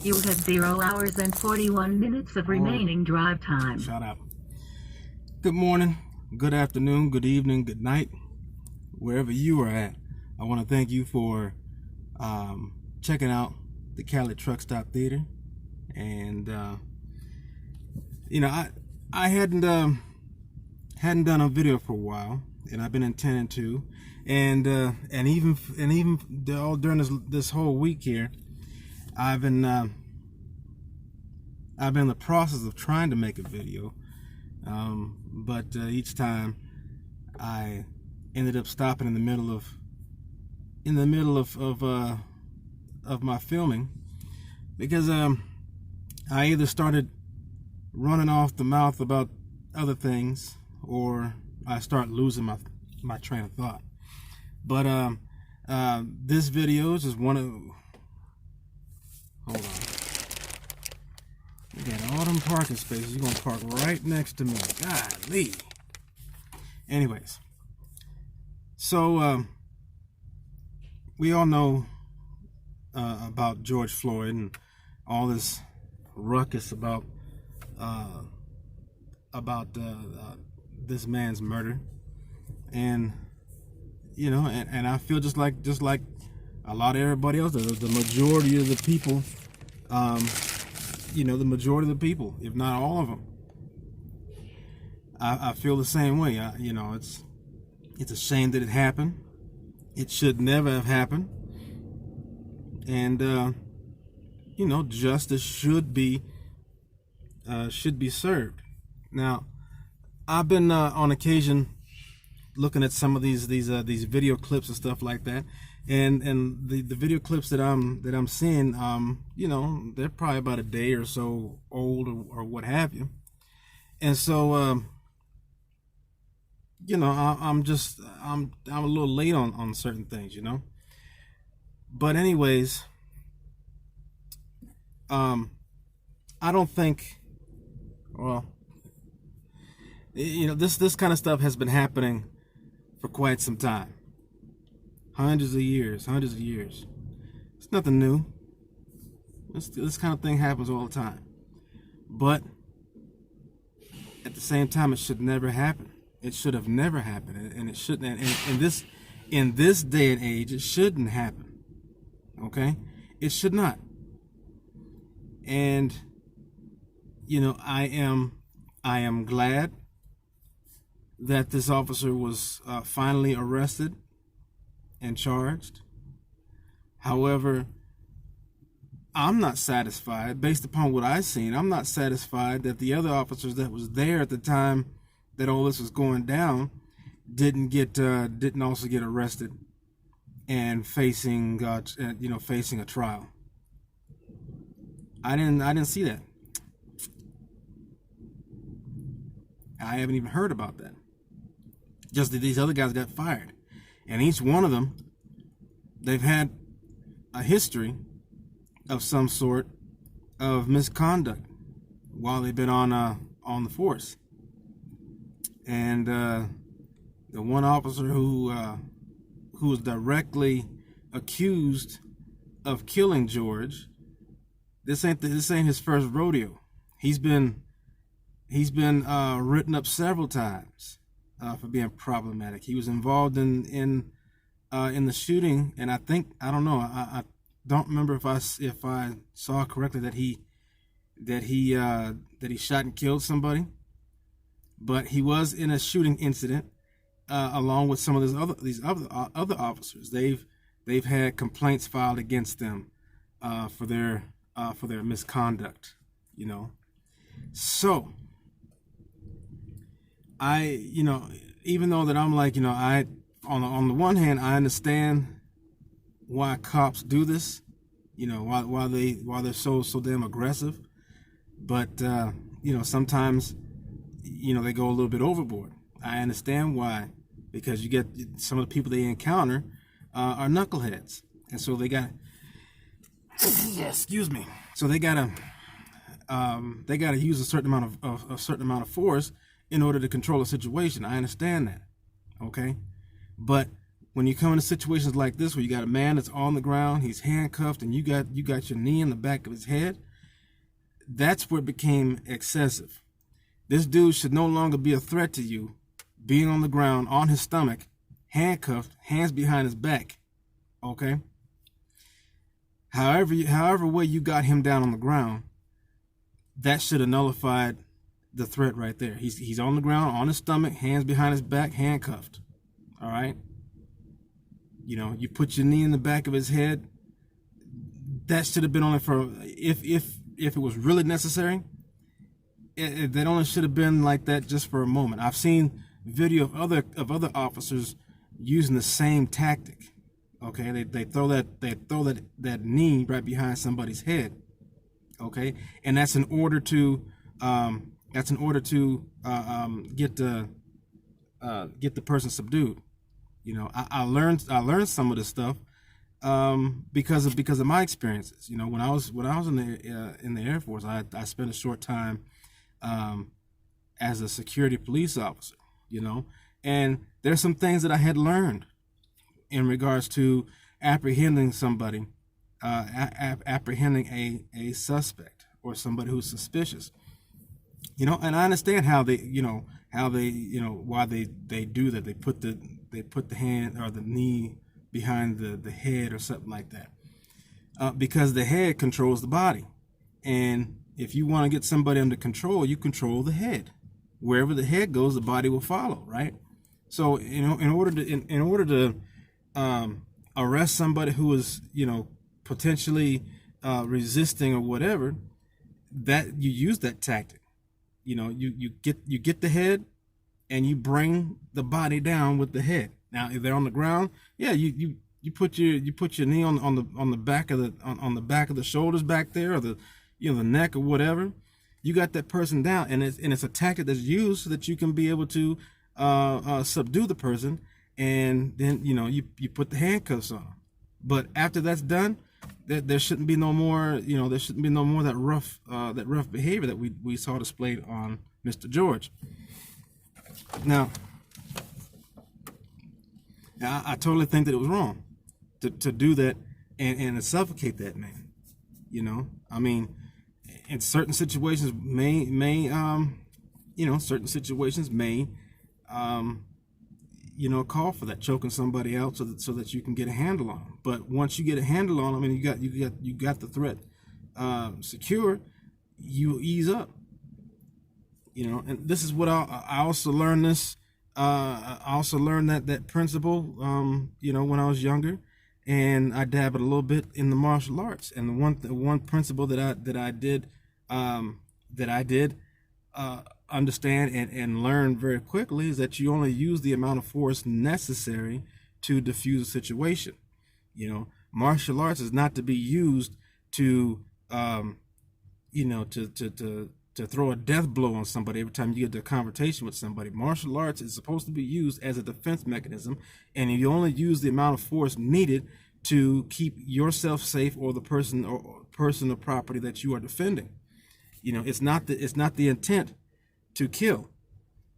You have 0 hours and 41 minutes of remaining drive time. Shout out. Good morning, good afternoon, good evening, good night, wherever you are at. I want to thank you for checking out the Cali Truck Stop Theater. And I hadn't done a video for a while, and I've been intending to, and even all during this whole week here, I've been in the process of trying to make a video, but each time I ended up stopping in the middle of my filming, because I either started running off the mouth about other things, or I start losing my train of thought. But this video is just one of... Hold on. You got all them parking spaces. You're gonna park right next to me. Golly. Anyways, so we all know about George Floyd and all this ruckus about this man's murder, and and I feel just like a lot of everybody else, the majority of the people, the majority of the people, if not all of them, I feel the same way. It's a shame that it happened. It should never have happened, and justice should be served. Now, I've been on occasion looking at some of these video clips and stuff like that, and the video clips that I'm seeing, they're probably about a day or so old, or what have you. And so I'm a little late on certain things, but anyways, I don't think, well, this kind of stuff has been happening for quite some time. Hundreds of years. It's nothing new. This kind of thing happens all the time. But at the same time, it should never happen. It should have never happened, and it shouldn't. And in this day and age, it shouldn't happen. Okay, it should not. And I am glad that this officer was finally arrested and charged. However, I'm not satisfied, based upon what I've seen. I'm not satisfied that the other officers that was there at the time that all this was going down didn't also get arrested and facing a trial. I didn't see that. I haven't even heard about that. Just that these other guys got fired, and each one of them, they've had a history of some sort of misconduct while they've been on the force. And the one officer who was directly accused of killing George, this ain't his first rodeo. He's been written up several times for being problematic. He was involved in the shooting, and I don't remember if I saw correctly that he shot and killed somebody, but he was in a shooting incident along with some of these other officers. They've had complaints filed against them for their misconduct. So even though that I'm like, on the one hand, I understand why cops do this, why they're so damn aggressive, but sometimes they go a little bit overboard. I understand why, because you get some of the people they encounter are knuckleheads, and so they got excuse me. So they gotta use a certain amount of force in order to control a situation. I understand that, okay, but when you come into situations like this where you got a man that's on the ground, he's handcuffed, and you got your knee in the back of his head, that's where it became excessive. This dude should no longer be a threat to you, being on the ground, on his stomach, handcuffed, hands behind his back. Okay? However way you got him down on the ground, that should have nullified the threat right there. He's on the ground, on his stomach, hands behind his back, handcuffed. All right? You know, you put your knee in the back of his head. That should have been only for if it was really necessary. That only should have been like that just for a moment. I've seen video of other officers using the same tactic. Okay, they throw that knee right behind somebody's head. Okay, and that's in order to get the person subdued. You know, I learned some of this stuff because of my experiences. You know, when I was in the Air Force, I spent a short time as a security police officer. You know, and there's some things that I had learned in regards to apprehending somebody, apprehending a suspect or somebody who's suspicious. You know, and I understand why they do that. They put the hand or the knee behind the head or something like that, because the head controls the body, and if you want to get somebody under control, you control the head. Wherever the head goes, the body will follow, right? So, you know, in order to arrest somebody who is, you know, potentially resisting or whatever, that you use that tactic. You know, you get the head and you bring the body down with the head. Now, if they're on the ground, yeah, you put your knee on the back of the shoulders back there, or the neck or whatever. You got that person down, and it's a tactic that's used so that you can be able to subdue the person, and then you put the handcuffs on. But after that's done, there shouldn't be no more that rough behavior that we saw displayed on Mr. George. Now, I totally think that it was wrong to do that and to suffocate that man. You know, I mean, in certain situations certain situations may call for that, choking somebody out so that you can get a handle on them. But once you get a handle on them and you got the threat secure, you ease up. You know, and this is what I also learned this. I also learned that principle, when I was younger, and I dabbled a little bit in the martial arts. And the one principle that I did understand and learn very quickly is that you only use the amount of force necessary to defuse a situation. You know, martial arts is not to be used to throw a death blow on somebody every time you get into a confrontation with somebody. Martial arts is supposed to be used as a defense mechanism, and you only use the amount of force needed to keep yourself safe or the person or property that you are defending. You know, it's not the intent to kill.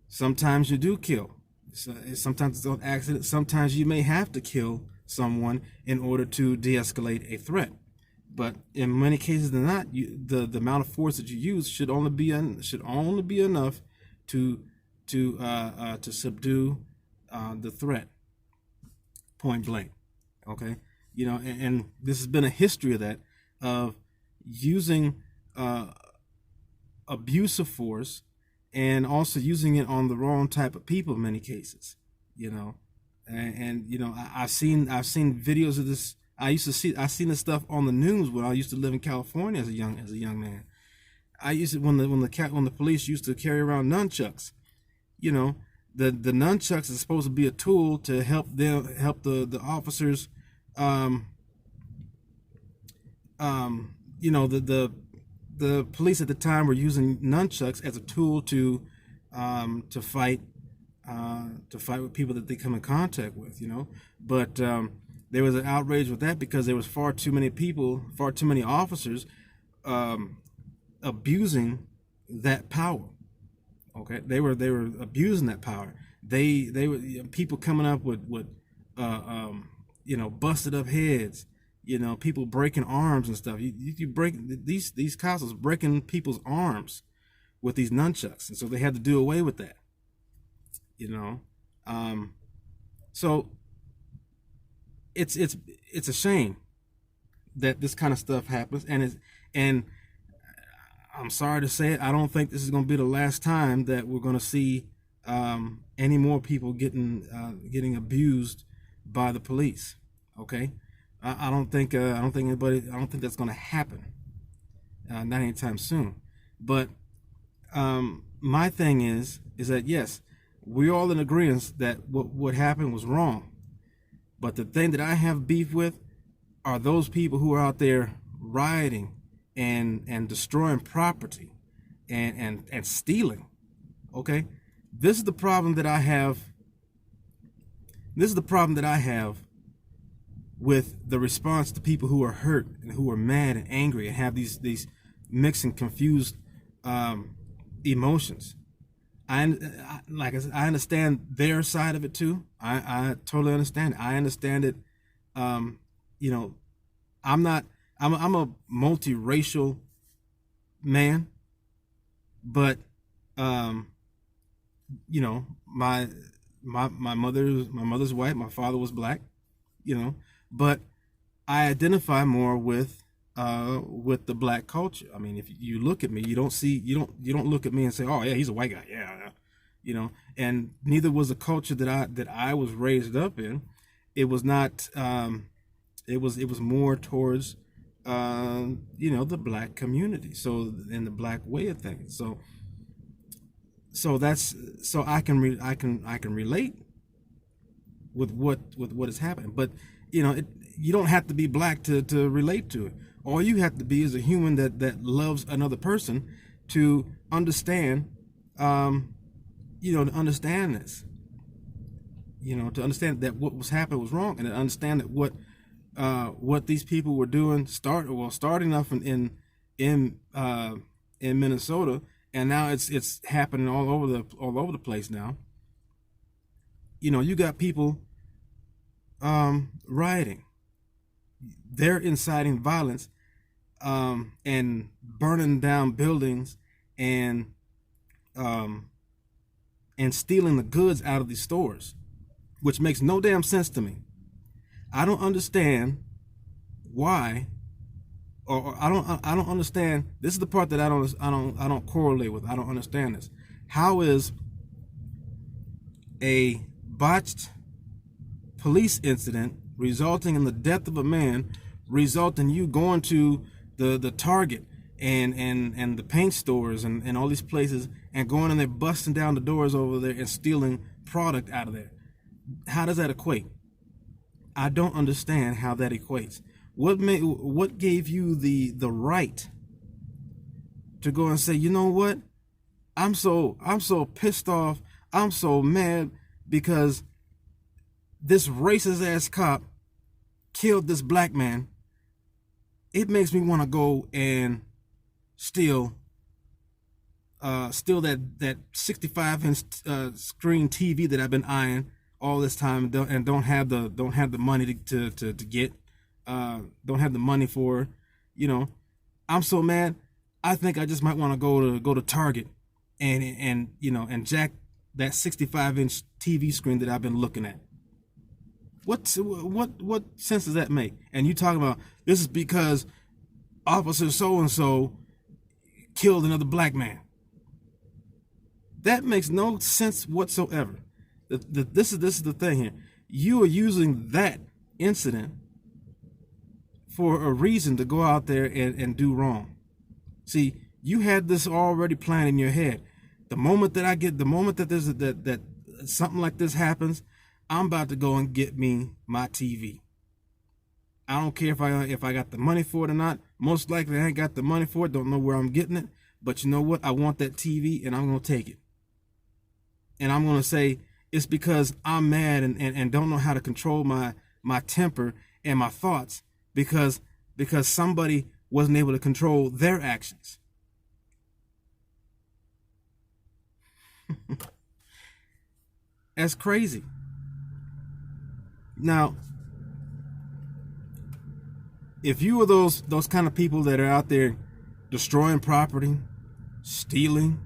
Sometimes you do kill. Sometimes it's on accident. Sometimes you may have to kill someone in order to de-escalate a threat. But in many cases than not, the amount of force that you use should only be enough to subdue the threat, point blank. Okay, you know, and this has been a history of that, of using abuse of force, and also using it on the wrong type of people in many cases. You know, and I've seen videos of this. I seen this stuff on the news when I used to live in California as a young man. I used to, when the police used to carry around nunchucks. You know, the nunchucks is supposed to be a tool to help the officers. The police at the time were using nunchucks as a tool to fight with people that they come in contact with. You know, but there was an outrage with that because there was far too many officers abusing that power. Okay, they were abusing that power. They were people coming up with busted up heads, people breaking arms and stuff. You break these cops was breaking people's arms with these nunchucks, and so they had to do away with that. So it's a shame that this kind of stuff happens, and I'm sorry to say it, I don't think this is going to be the last time that we're going to see any more people getting abused by the police. Okay, I don't think that's going to happen, not anytime soon. But my thing is that yes, we're all in agreement that what happened was wrong. But the thing that I have beef with are those people who are out there rioting and destroying property and stealing. Okay, this is the problem that I have. This is the problem that I have with the response to people who are hurt and who are mad and angry and have these mixed and confused emotions. Like I said, I understand their side of it too. I totally understand it. I understand it. I'm a multiracial man, but my mother's white, my father was black, but I identify more with the black culture. I mean, if you look at me, you don't look at me and say, oh yeah, he's a white guy, yeah. And neither was the culture that I was raised up in. It was not. It was more towards the black community. So in the black way of things. So I can relate with what is happening. But you don't have to be black to relate to it. All you have to be is a human that loves another person to understand. To understand this. To understand that what was happening was wrong, and to understand that what these people were doing starting off in Minnesota, and now it's happening all over the place now. You got people rioting. They're inciting violence and burning down buildings and stealing the goods out of these stores, which makes no damn sense to me. I don't understand why, or I don't understand. This is the part that I don't correlate with. I don't understand this. How is a botched police incident resulting in the death of a man resulting you going to the Target and the paint stores and all these places and going in there busting down the doors over there and stealing product out of there? How does that equate? I don't understand how that equates. What gave you the right to go and say, you know what? I'm so pissed off. I'm so mad because this racist ass cop killed this black man. It makes me want to go and steal that 65-inch screen TV that I've been eyeing all this time and don't have the money to get, don't have the money for. I'm so mad. I think I just might want to go to Target and jack that 65-inch TV screen that I've been looking at. What sense does that make? And you talking about this is because Officer so and so killed another black man. That makes no sense whatsoever. This is the thing here. You are using that incident for a reason to go out there and do wrong. See, you had this already planned in your head. The moment that there's that something like this happens, I'm about to go and get me my TV. I don't care if I got the money for it or not. Most likely I ain't got the money for it. Don't know where I'm getting it. But you know what? I want that TV and I'm going to take it. And I'm going to say it's because I'm mad and don't know how to control my temper and my thoughts because somebody wasn't able to control their actions. That's crazy. Now, if you are those kind of people that are out there destroying property, stealing,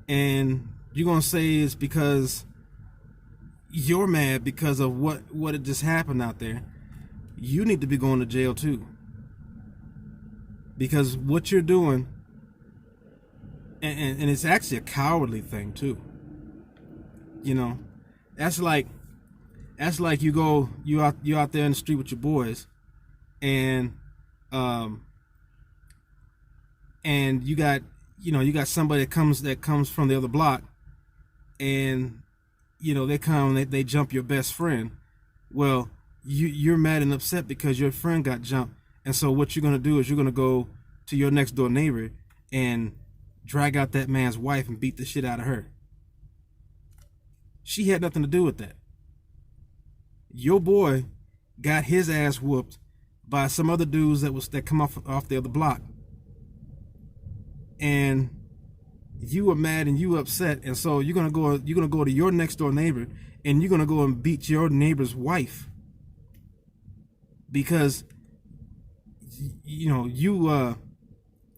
and you're gonna say it's because you're mad because of what had just happened out there, you need to be going to jail too. Because what you're doing, and it's actually a cowardly thing too. You know, that's like you out there in the street with your boys, and you got somebody that comes from the other block, and they jump your best friend. Well, you're mad and upset because your friend got jumped, and so what you're gonna do is you're gonna go to your next door neighbor and drag out that man's wife and beat the shit out of her. She had nothing to do with that. Your boy got his ass whooped by some other dudes that come off the other block, and you were mad and you were upset, and so you're gonna go to your next door neighbor and you're gonna go and beat your neighbor's wife because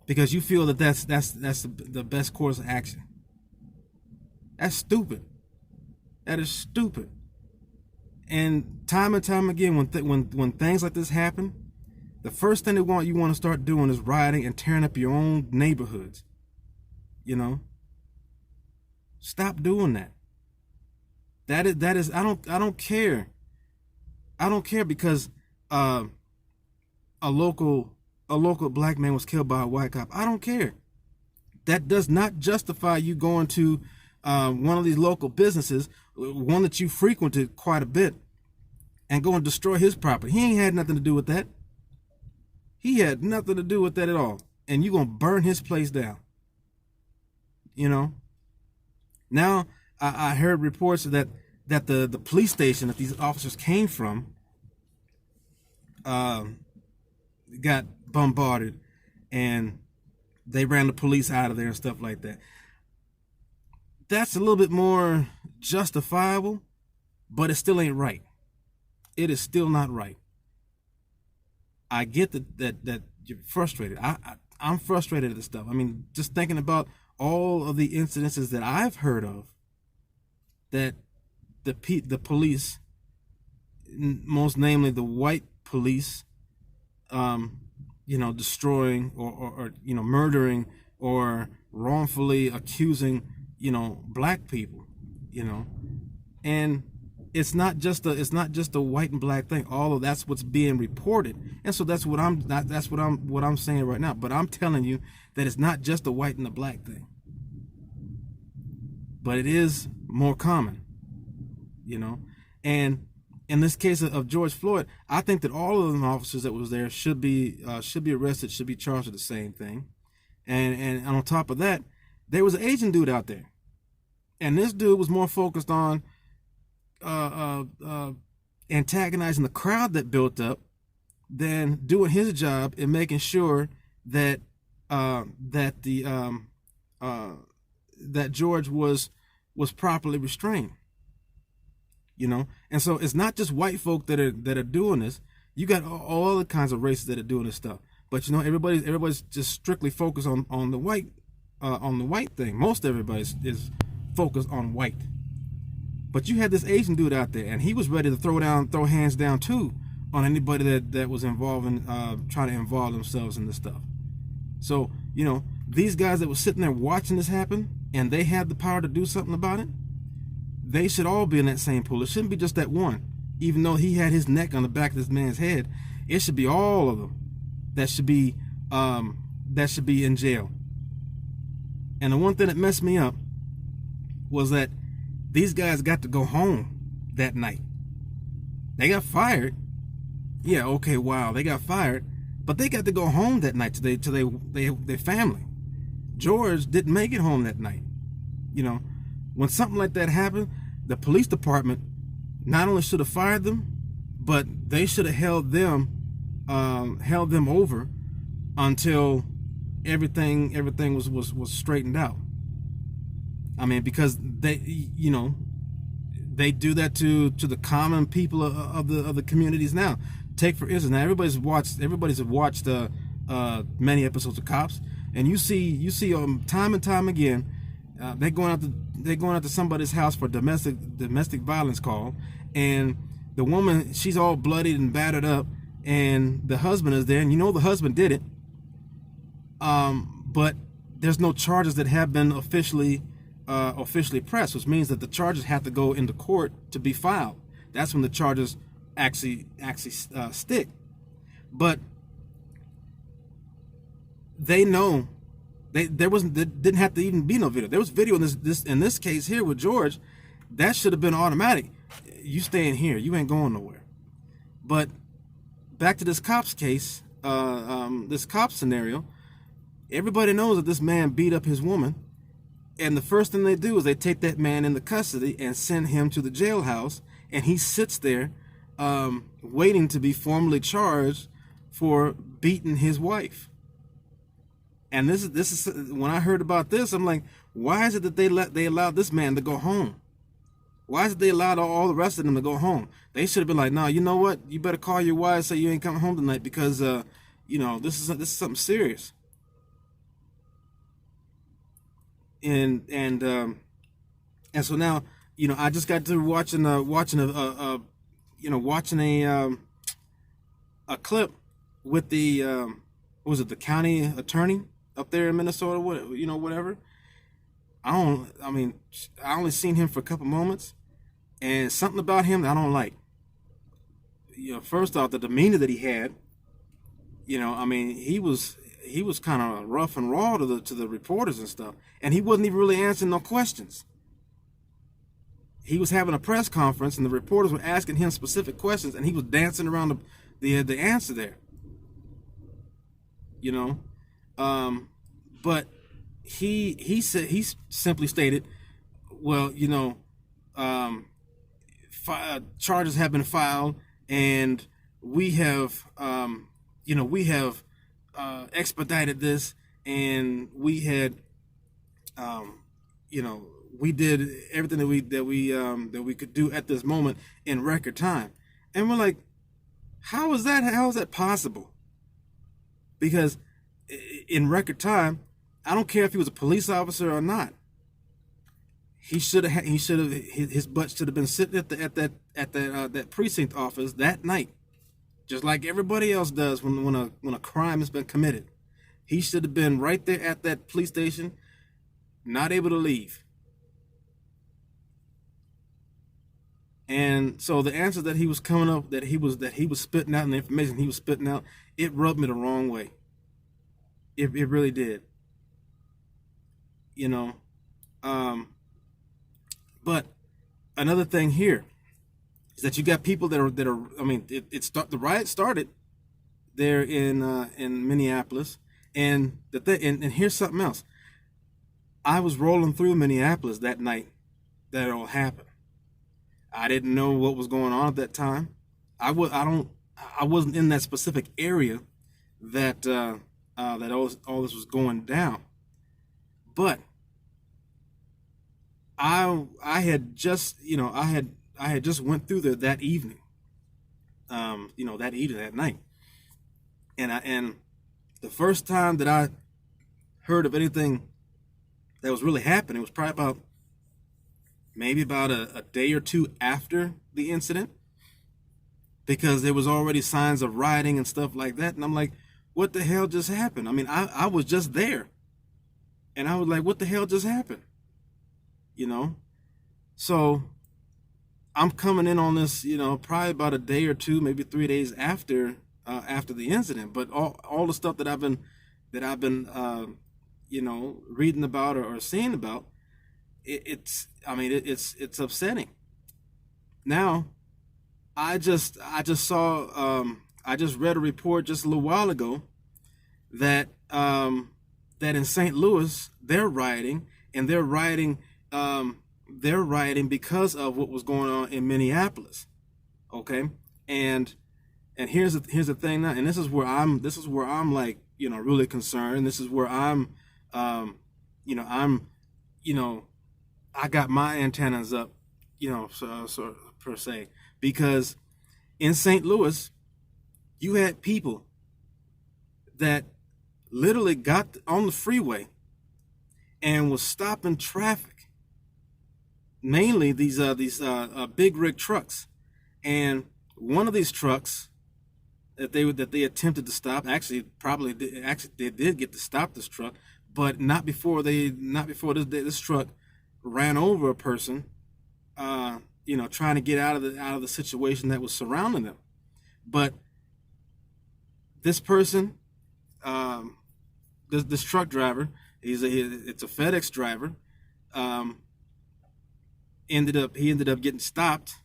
because you feel that's the best course of action. That's stupid. That is stupid. And time again, when things like this happen, the first thing you want to start doing is rioting and tearing up your own neighborhoods. Stop doing that. That is I don't care. I don't care because a local black man was killed by a white cop. I don't care. That does not justify you going to one of these local businesses, one that you frequented quite a bit, and go and destroy his property. He ain't had nothing to do with that. He had nothing to do with that at all. And you're going to burn his place down. Now, I heard reports that the police station that these officers came from got bombarded, and they ran the police out of there and stuff like that. That's a little bit more justifiable, but it still ain't right. It is still not right. I get that you're frustrated. I'm frustrated at this stuff. I mean, just thinking about all of the incidences that I've heard of, that the police, most namely the white police, destroying or murdering or wrongfully accusing black people, and it's not just a white and black thing. All of that's what's being reported, and so that's what I'm saying right now. But I'm telling you that it's not just a white and a black thing, but it is more common, And in this case of George Floyd, I think that all of them officers that was there should be arrested, should be charged with the same thing, and on top of that, there was an Asian dude out there, and this dude was more focused on antagonizing the crowd that built up than doing his job in making sure that George was properly restrained. And so it's not just white folk that are doing this. You got all other kinds of races that are doing this stuff. But everybody's just strictly focused on the white thing. Most everybody is focused on white. But you had this Asian dude out there, and he was ready to throw hands down too on anybody that was involved in trying to involve themselves in this stuff. So these guys that were sitting there watching this happen, and they had the power to do something about it, they should all be in that same pool. It shouldn't be just that one. Even though he had his neck on the back of this man's head, it should be all of them that should be in jail. And the one thing that messed me up was that these guys got to go home that night. They got fired. Yeah, okay, wow, they got fired, but they got to go home that night to their family. George didn't make it home that night. When something like that happened, the police department not only should have fired them, but they should have held them over until everything was straightened out. I mean, because they They do that to the common people of the communities now. Take for instance, now everybody's watched many episodes of Cops, and you see time and time again, they're going out to somebody's house for domestic violence call, and the woman, she's all bloodied and battered up, and the husband is there, and the husband did it, but there's no charges that have been officially pressed, which means that the charges have to go into court to be filed. That's when the charges actually stick. But they know there didn't have to even be no video. There was video in this case here with George. That should have been automatic. You staying here, you ain't going nowhere. But back to this Cops case, this Cops scenario. Everybody knows that this man beat up his woman, and the first thing they do is they take that man into custody and send him to the jailhouse, and he sits there waiting to be formally charged for beating his wife. And this is when I heard about this, I'm like, why is it that they allowed this man to go home? Why is it they allowed all the rest of them to go home? They should have been like, no, you know what? You better call your wife, say you ain't coming home tonight, because this is something serious. And so now, I just got through watching a clip with the what was it, the county attorney up there in Minnesota, whatever. I only seen him for a couple moments, and something about him that I don't like. First off, the demeanor that he had. He was kind of rough and raw to the reporters and stuff, and he wasn't even really answering no questions. He was having a press conference, and the reporters were asking him specific questions, and he was dancing around the answer there. But he simply stated, well, charges have been filed, and we have expedited this, and we had we did everything that we could do at this moment in record time. And we're like, how is that possible? Because in record time, I don't care if he was a police officer or not, his butt should have been sitting at that precinct office that night, just like everybody else does when a crime has been committed. He should have been right there at that police station, not able to leave. And so the answer that he was coming up, that he was spitting out, and the information he was spitting out, it rubbed me the wrong way. It really did. But another thing here is that you got people that are. The riot started there in Minneapolis, and and here's something else. I was rolling through Minneapolis that night that it all happened. I didn't know what was going on at that time. I wasn't in that specific area that all this was going down. But I had just went through there that evening. That night. And the first time that I heard of anything that was really happening was probably about a day or two after the incident, because there was already signs of rioting and stuff like that. And I'm like, what the hell just happened? I was just there, and I was like, what the hell just happened? So I'm coming in on this, probably about a day or two, maybe 3 days after the incident. But all the stuff that I've been reading about or seeing about, it's upsetting. Now, I just read a report just a little while ago that in St. Louis they're rioting because of what was going on in Minneapolis. Okay, and here's the thing now, and this is where I'm like, really concerned. This is where I got my antennas up per se, because in St. Louis, you had people that literally got on the freeway and was stopping traffic, mainly these big rig trucks. And one of these trucks that they attempted to stop, they did get to stop this truck, but not before this truck ran over a person, trying to get out of the situation that was surrounding them. But this person, this truck driver, it's a FedEx driver, ended up getting stopped,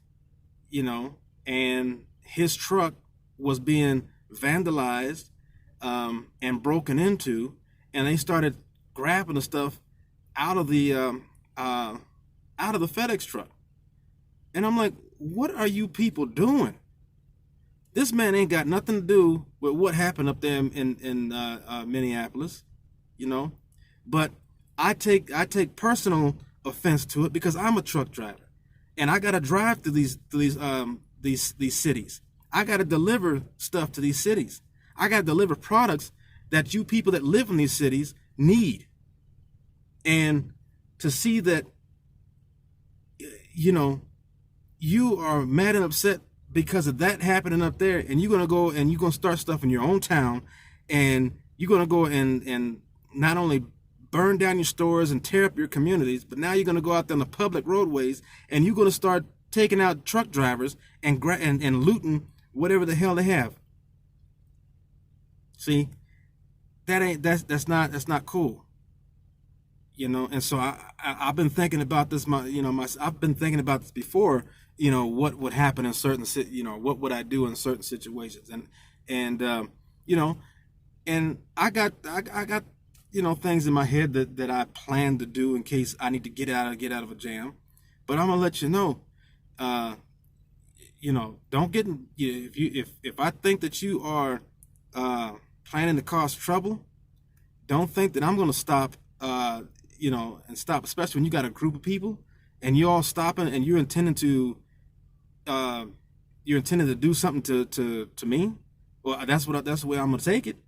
and his truck was being vandalized, and broken into, and they started grabbing the stuff out of the FedEx truck. And I'm like, what are you people doing? This man ain't got nothing to do with what happened up there in Minneapolis, But I take personal offense to it because I'm a truck driver, and I gotta drive to these cities. I gotta deliver stuff to these cities. I gotta deliver products that you people that live in these cities need. And to see that, you are mad and upset because of that happening up there, and you're gonna go and you're gonna start stuff in your own town, and you're gonna go and not only burn down your stores and tear up your communities, but now you're gonna go out there on the public roadways and you're gonna start taking out truck drivers and looting whatever the hell they have. See, that's not cool. And so I've been thinking about this. I've been thinking about this before. What would happen in certain, what would I do in certain situations, and I got things in my head that I plan to do in case I need to get out of a jam. But I'm gonna let you know, don't get in, if I think that you are planning to cause trouble, don't think that I'm gonna stop. And stop, especially when you got a group of people and you're all stopping and you're intending to do something to me. Well, that's the way I'm gonna take it.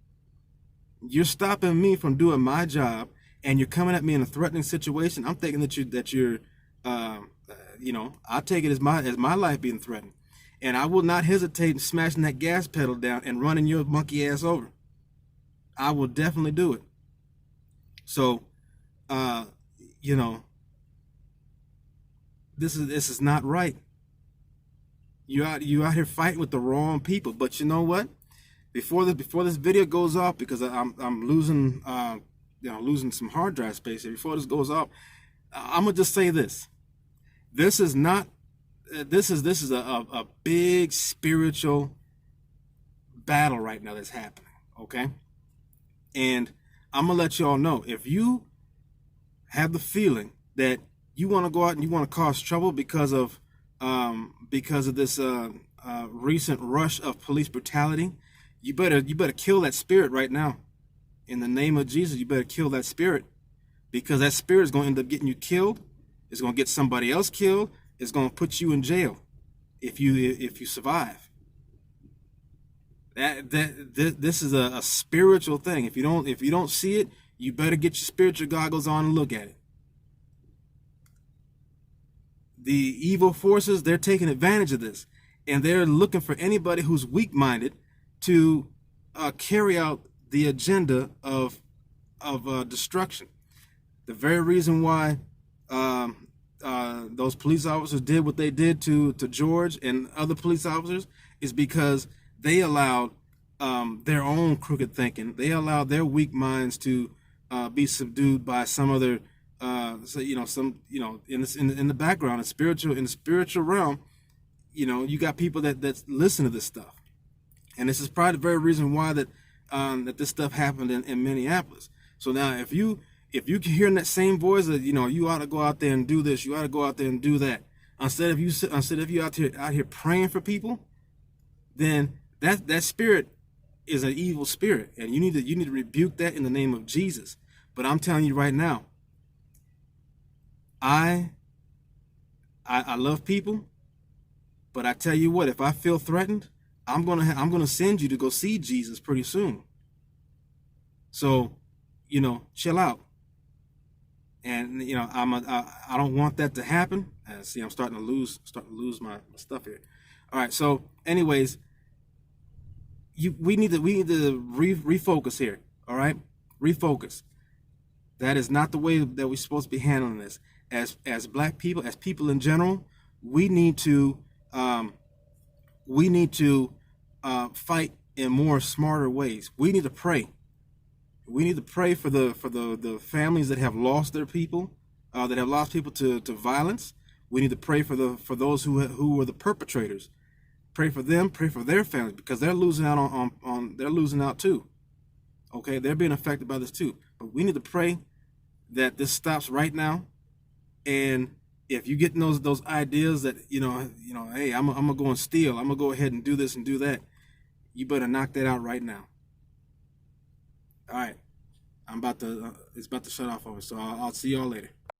You're stopping me from doing my job, and you're coming at me in a threatening situation. I'm thinking that you're I take it as my life being threatened, and I will not hesitate in smashing that gas pedal down and running your monkey ass over. I will definitely do it. So, this is not right. You out here fighting with the wrong people. But you know what? Before this video goes off, because I'm losing losing some hard drive space here. Before this goes off, I'm gonna just say this. This is not. This is a big spiritual battle right now that's happening. Okay, and I'm gonna let you all know, if you have the feeling that you want to go out and you want to cause trouble because of this recent rush of police brutality, you better kill that spirit right now. In the name of Jesus, you better kill that spirit, because that spirit is going to end up getting you killed. It's going to get somebody else killed. It's going to put you in jail if you survive. This is a spiritual thing. If you don't see it, you better get your spiritual goggles on and look at it. The evil forces, they're taking advantage of this, and they're looking for anybody who's weak-minded to carry out the agenda of destruction. The very reason why those police officers did what they did to George and other police officers is because they allowed their own crooked thinking. They allowed their weak minds to be subdued by some other, in the background, in the spiritual realm. You got people that listen to this stuff, and this is probably the very reason why that this stuff happened in Minneapolis. So now, if you can hear that same voice that you ought to go out there and do this, you ought to go out there and do that, instead of you out here praying for people, then that spirit is an evil spirit, and you need to rebuke that in the name of Jesus. But I'm telling you right now, I I love people, but I tell you what, if I feel threatened, I'm gonna send you to go see Jesus pretty soon. So, chill out. And I don't want that to happen. See, I'm starting to lose my stuff here. All right. So, anyways, we need to refocus here. All right, refocus. That is not the way that we're supposed to be handling this. As black people, as people in general, we need to fight in more smarter ways. We need to pray. We need to pray for the families that have lost their people, that have lost people to violence. We need to pray for those who were the perpetrators. Pray for them. Pray for their families, because they're losing out on they're losing out too. Okay, they're being affected by this too. But we need to pray that this stops right now. And if you get those ideas that hey, I'm gonna go and steal, I'm gonna go ahead and do this and do that, you better knock that out right now. All right, it's about to shut off on me, so I'll see y'all later.